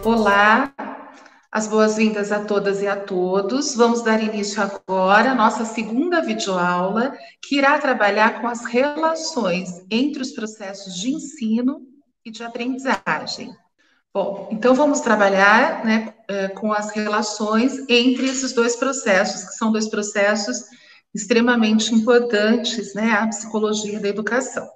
Olá, as boas-vindas a todas e a todos. Vamos dar início agora à nossa segunda videoaula, que irá trabalhar com as relações entre os processos de ensino e de aprendizagem. Bom, então vamos trabalhar, com as relações entre esses dois processos, que são dois processos extremamente importantes, à psicologia da educação.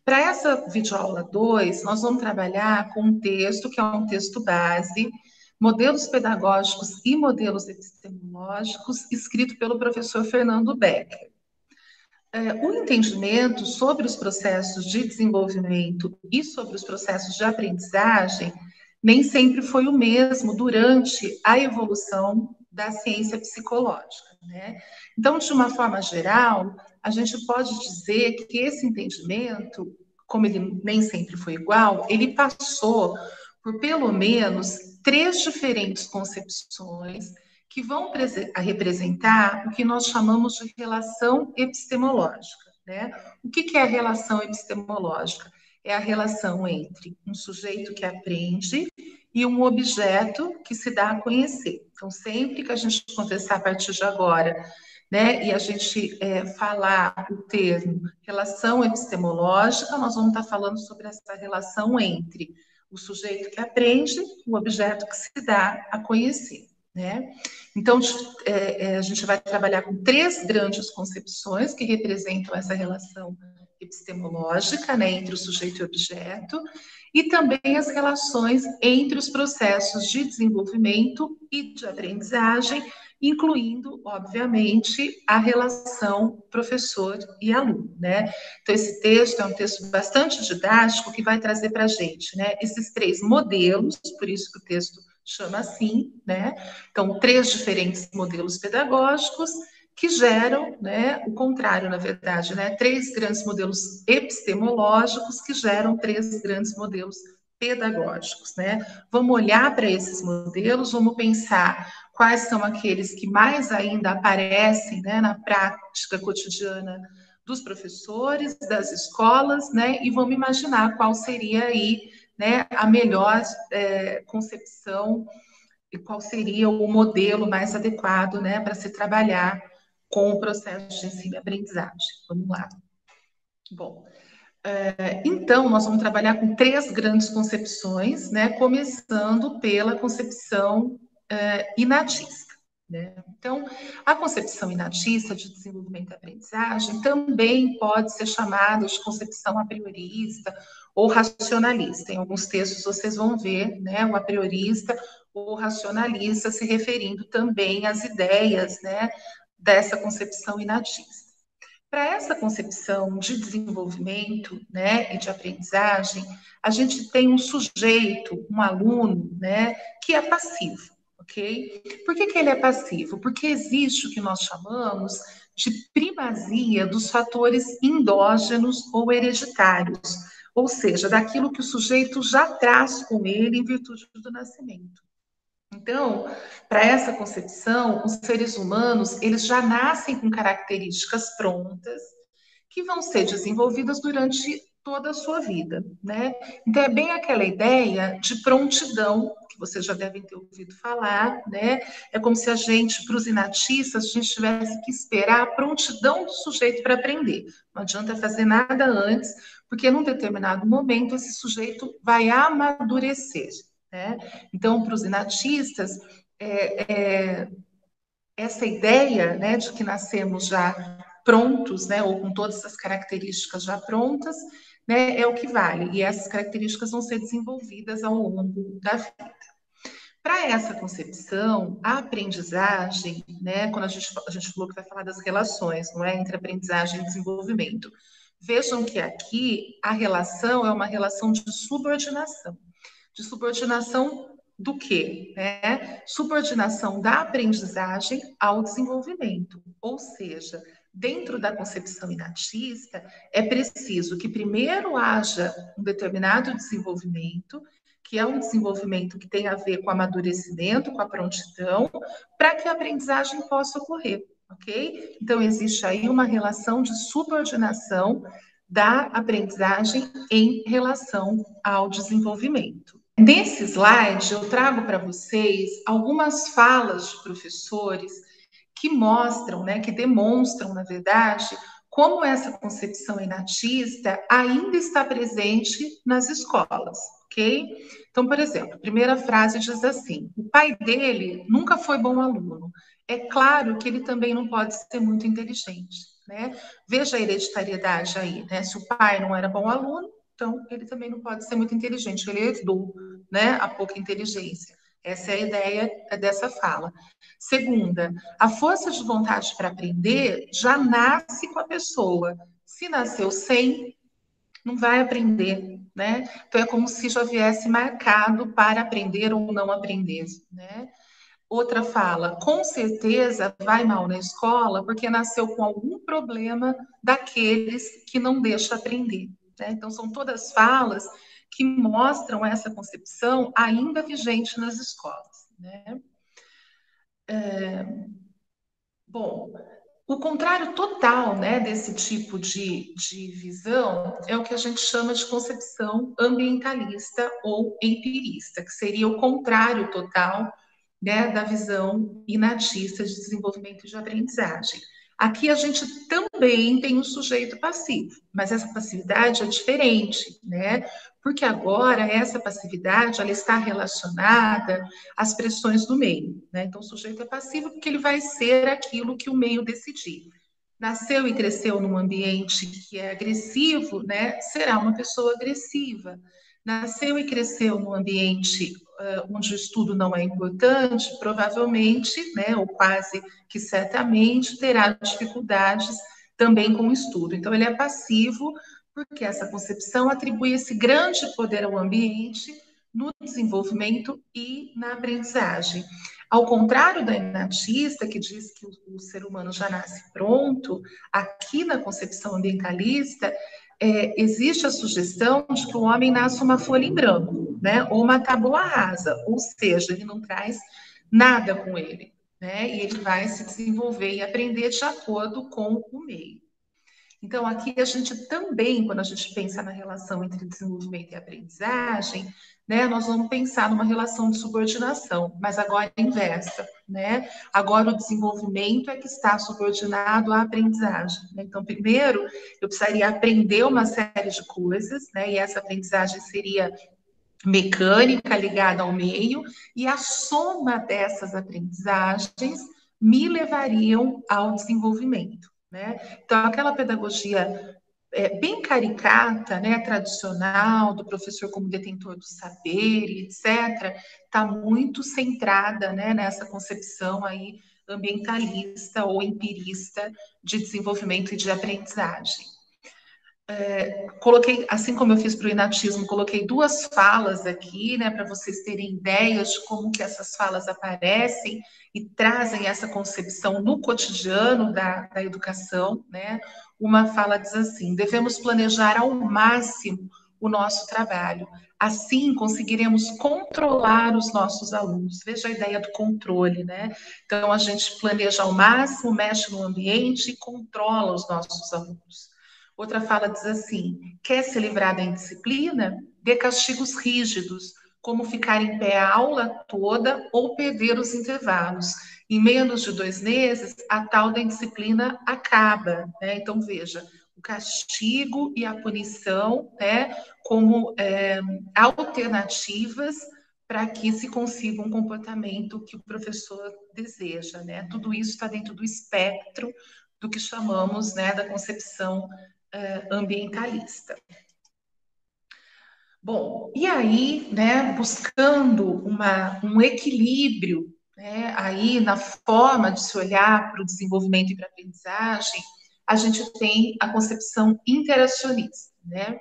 Para essa videoaula 2, nós vamos trabalhar com um texto que é um texto base, modelos pedagógicos e modelos epistemológicos, escrito pelo professor Fernando Becker. O entendimento sobre os processos de desenvolvimento e sobre os processos de aprendizagem nem sempre foi o mesmo durante a evolução da ciência psicológica, né? Então, de uma forma geral, a gente pode dizer que esse entendimento, como ele nem sempre foi igual, ele passou por pelo menos três diferentes concepções que vão representar o que nós chamamos de relação epistemológica, né? O que é a relação epistemológica? É a relação entre um sujeito que aprende e um objeto que se dá a conhecer. Então, sempre que a gente conversar a partir de agora, e a gente falar o termo relação epistemológica, nós vamos estar falando sobre essa relação entre o sujeito que aprende e o objeto que se dá a conhecer, né? Então, a gente vai trabalhar com três grandes concepções que representam essa relação epistemológica, entre o sujeito e o objeto, e também as relações entre os processos de desenvolvimento e de aprendizagem, incluindo, obviamente, a relação professor e aluno, né? Então, esse texto é um texto bastante didático que vai trazer para a gente, esses três modelos, por isso que o texto chama assim, né? Então, três diferentes modelos pedagógicos que geram, o contrário, na verdade, três grandes modelos epistemológicos que geram três grandes modelos pedagógicos, né? Vamos olhar para esses modelos, vamos pensar quais são aqueles que mais ainda aparecem, na prática cotidiana dos professores, das escolas, e vamos imaginar qual seria aí, a melhor concepção e qual seria o modelo mais adequado, para se trabalhar com o processo de ensino e aprendizagem. Vamos lá. Bom, então, nós vamos trabalhar com três grandes concepções, começando pela concepção inatista. Então, a concepção inatista de desenvolvimento e aprendizagem também pode ser chamada de concepção a priorista ou racionalista. Em alguns textos vocês vão ver, o a priorista ou racionalista se referindo também às ideias, dessa concepção inatista. Para essa concepção de desenvolvimento, e de aprendizagem, a gente tem um sujeito, um aluno, que é passivo, ok? Por que ele é passivo? Porque existe o que nós chamamos de primazia dos fatores endógenos ou hereditários, ou seja, daquilo que o sujeito já traz com ele em virtude do nascimento. Então, para essa concepção, os seres humanos, eles já nascem com características prontas que vão ser desenvolvidas durante toda a sua vida, Então, é bem aquela ideia de prontidão, que vocês já devem ter ouvido falar, É como se a gente, para os inatistas, a gente tivesse que esperar a prontidão do sujeito para aprender. Não adianta fazer nada antes, porque num determinado momento esse sujeito vai amadurecer, Então, para os inatistas, essa ideia, de que nascemos já prontos, ou com todas essas características já prontas, é o que vale. E essas características vão ser desenvolvidas ao longo da vida. Para essa concepção, a aprendizagem, quando a gente falou que vai falar das relações, não é, entre aprendizagem e desenvolvimento. Vejam que aqui a relação é uma relação de subordinação. De subordinação do quê? Subordinação da aprendizagem ao desenvolvimento. Ou seja, dentro da concepção inatista, é preciso que primeiro haja um determinado desenvolvimento, que é um desenvolvimento que tem a ver com o amadurecimento, com a prontidão, para que a aprendizagem possa ocorrer, ok? Então, existe aí uma relação de subordinação da aprendizagem em relação ao desenvolvimento. Nesse slide, eu trago para vocês algumas falas de professores que mostram, né, que demonstram, na verdade, como essa concepção enatista ainda está presente nas escolas, ok? Então, por exemplo, a primeira frase diz assim: o pai dele nunca foi bom aluno. É claro que ele também não pode ser muito inteligente, né? Veja a hereditariedade aí, né? Se o pai não era bom aluno, então ele também não pode ser muito inteligente, ele herdou, né, a pouca inteligência. Essa é a ideia dessa fala. Segunda, a força de vontade para aprender já nasce com a pessoa. Se nasceu sem, não vai aprender, né? Então é como se já viesse marcado para aprender ou não aprender, né? Outra fala, com certeza vai mal na escola porque nasceu com algum problema daqueles que não deixa aprender, né? Então são todas falas que mostram essa concepção ainda vigente nas escolas, né? Bom, o contrário total, né, desse tipo de visão é o que a gente chama de concepção ambientalista ou empirista, que seria o contrário total, né, da visão inatista de desenvolvimento de aprendizagem. Aqui a gente também tem um sujeito passivo, mas essa passividade é diferente, né? Porque agora essa passividade ela está relacionada às pressões do meio, né? Então o sujeito é passivo porque ele vai ser aquilo que o meio decidir. Nasceu e cresceu num ambiente que é agressivo, né? Será uma pessoa agressiva. Nasceu e cresceu num ambiente onde o estudo não é importante, provavelmente, né, ou quase que certamente, terá dificuldades também com o estudo. Então, ele é passivo, porque essa concepção atribui esse grande poder ao ambiente no desenvolvimento e na aprendizagem. Ao contrário da inatista, que diz que o ser humano já nasce pronto, aqui na concepção ambientalista, existe a sugestão de que o homem nasce uma folha em branco, né? Ou uma tábua rasa, ou seja, ele não traz nada com ele, né? E ele vai se desenvolver e aprender de acordo com o meio. Então, aqui a gente também, quando a gente pensa na relação entre desenvolvimento e aprendizagem, né, nós vamos pensar numa relação de subordinação, mas agora é inversa, né? Agora o desenvolvimento é que está subordinado à aprendizagem, né? Então, primeiro, eu precisaria aprender uma série de coisas, né? E essa aprendizagem seria mecânica ligada ao meio, e a soma dessas aprendizagens me levariam ao desenvolvimento, né? Então, aquela pedagogia bem caricata, né, tradicional, do professor como detentor do saber, etc., está muito centrada, né, nessa concepção aí ambientalista ou empirista de desenvolvimento e de aprendizagem. Coloquei, assim como eu fiz para o inatismo, coloquei duas falas aqui, né, para vocês terem ideias de como que essas falas aparecem e trazem essa concepção no cotidiano da educação, né? Uma fala diz assim: devemos planejar ao máximo o nosso trabalho. Assim conseguiremos controlar os nossos alunos. Veja a ideia do controle, né? Então a gente planeja ao máximo, mexe no ambiente e controla os nossos alunos. Outra fala diz assim: quer se livrar da indisciplina? Dê castigos rígidos, como ficar em pé a aula toda ou perder os intervalos. Em menos de 2 meses, a tal da indisciplina acaba, né? Então, veja, o castigo e a punição, né, como alternativas para que se consiga um comportamento que o professor deseja, né? Tudo isso está dentro do espectro do que chamamos, né, da concepção ambientalista. Bom, e aí, né, buscando um equilíbrio, né, aí na forma de se olhar para o desenvolvimento e para a aprendizagem, a gente tem a concepção interacionista, né?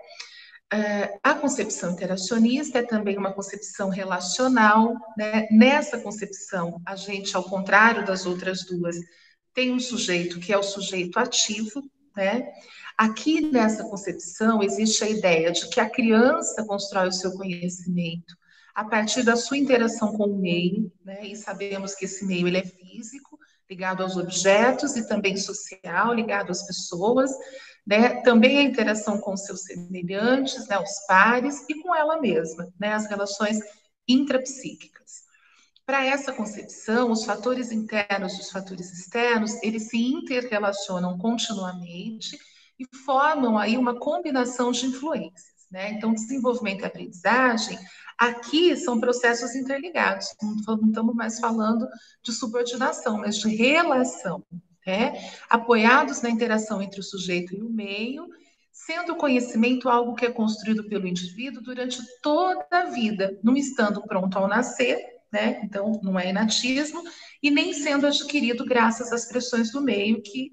A concepção interacionista é também uma concepção relacional, né? Nessa concepção, a gente, ao contrário das outras duas, tem um sujeito que é o sujeito ativo, né? Aqui nessa concepção existe a ideia de que a criança constrói o seu conhecimento a partir da sua interação com o meio, né? E sabemos que esse meio ele é físico, ligado aos objetos, e também social, ligado às pessoas, né? Também a interação com seus semelhantes, né, os pares, e com ela mesma, né, as relações intrapsíquicas. Para essa concepção, os fatores internos e os fatores externos, eles se interrelacionam continuamente e formam aí uma combinação de influências, né? Então, desenvolvimento e aprendizagem, aqui são processos interligados, não estamos mais falando de subordinação, mas de relação, né? Apoiados na interação entre o sujeito e o meio, sendo o conhecimento algo que é construído pelo indivíduo durante toda a vida, não estando pronto ao nascer, né? Então, não é inatismo, e nem sendo adquirido graças às pressões do meio, que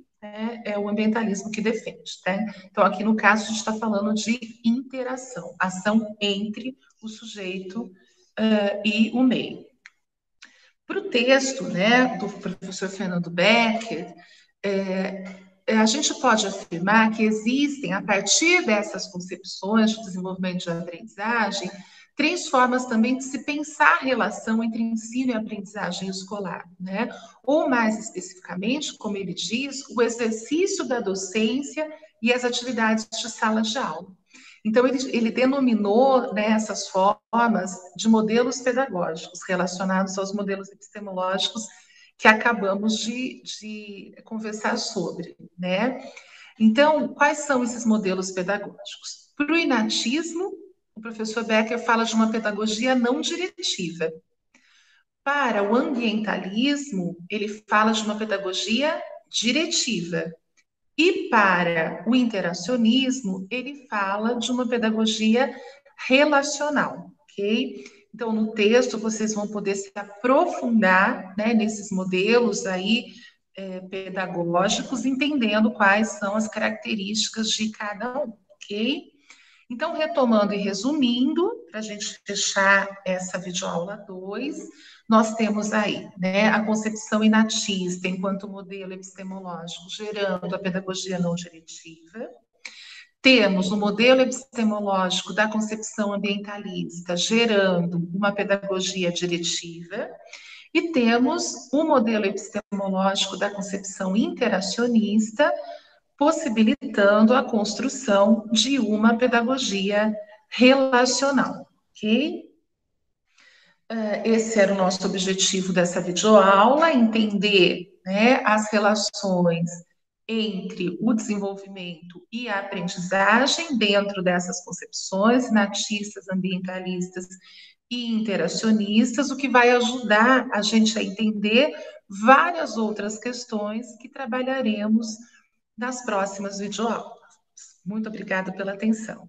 é o ambientalismo que defende. Né? Então, aqui no caso, a gente está falando de interação, ação entre o sujeito e o meio. Para o texto, né, do professor Fernando Becker, a gente pode afirmar que existem, a partir dessas concepções de desenvolvimento de aprendizagem, três formas também de se pensar a relação entre ensino e aprendizagem escolar, né? Ou, mais especificamente, como ele diz, o exercício da docência e as atividades de sala de aula. Então, ele denominou, né, essas formas de modelos pedagógicos relacionados aos modelos epistemológicos que acabamos de conversar sobre, né? Então, quais são esses modelos pedagógicos? Para o inatismo, o professor Becker fala de uma pedagogia não diretiva. Para o ambientalismo, ele fala de uma pedagogia diretiva. E para o interacionismo, ele fala de uma pedagogia relacional, ok? Então, no texto, vocês vão poder se aprofundar, né, nesses modelos aí pedagógicos, entendendo quais são as características de cada um, ok? Então, retomando e resumindo, para a gente fechar essa videoaula 2, nós temos aí, né, a concepção inatista enquanto modelo epistemológico, gerando a pedagogia não diretiva. Temos o modelo epistemológico da concepção ambientalista, gerando uma pedagogia diretiva. E temos o modelo epistemológico da concepção interacionista, possibilitando a construção de uma pedagogia relacional, ok? Esse era o nosso objetivo dessa videoaula, entender, né, as relações entre o desenvolvimento e a aprendizagem dentro dessas concepções natistas, ambientalistas e interacionistas, o que vai ajudar a gente a entender várias outras questões que trabalharemos nas próximas videoaulas. Muito obrigada pela atenção.